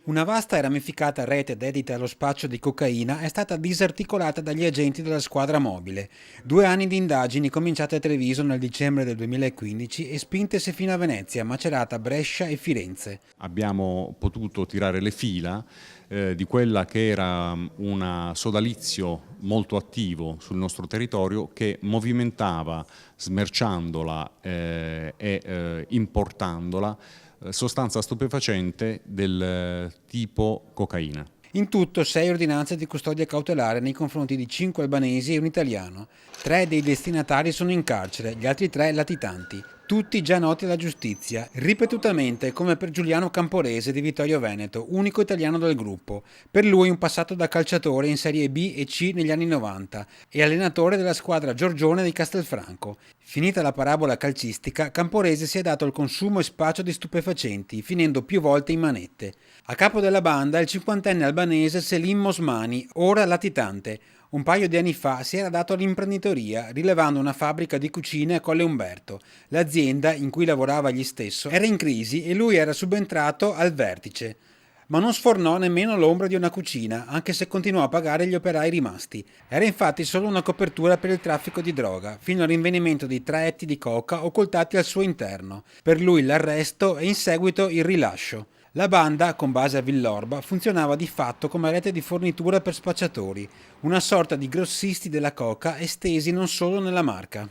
Una vasta e ramificata rete dedita allo spaccio di cocaina è stata disarticolata dagli agenti della squadra mobile. 2 anni di indagini cominciate a Treviso nel dicembre del 2015 e spintesi fino a Venezia, Macerata, Brescia e Firenze. Abbiamo potuto tirare le fila di quella che era un sodalizio molto attivo sul nostro territorio che movimentava, smerciandola e importandola, sostanza stupefacente del tipo cocaina. In tutto 6 ordinanze di custodia cautelare nei confronti di 5 albanesi e un italiano. 3 dei destinatari sono in carcere, gli altri 3 latitanti, tutti già noti alla giustizia, ripetutamente come per Giuliano Camporese di Vittorio Veneto, unico italiano del gruppo. Per lui un passato da calciatore in Serie B e C negli anni 90 e allenatore della squadra Giorgione di Castelfranco. Finita la parabola calcistica, Camporese si è dato al consumo e spaccio di stupefacenti, finendo più volte in manette. A capo della banda il cinquantenne albanese Selim Mosmani, ora latitante. Un paio di anni fa si era dato all'imprenditoria, rilevando una fabbrica di cucine a Colle Umberto. L'azienda, in cui lavorava egli stesso, era in crisi e lui era subentrato al vertice. Ma non sfornò nemmeno l'ombra di una cucina, anche se continuò a pagare gli operai rimasti. Era infatti solo una copertura per il traffico di droga, fino al rinvenimento di 3 etti di coca occultati al suo interno. Per lui l'arresto e in seguito il rilascio. La banda, con base a Villorba, funzionava di fatto come rete di fornitura per spacciatori, una sorta di grossisti della coca estesi non solo nella Marca.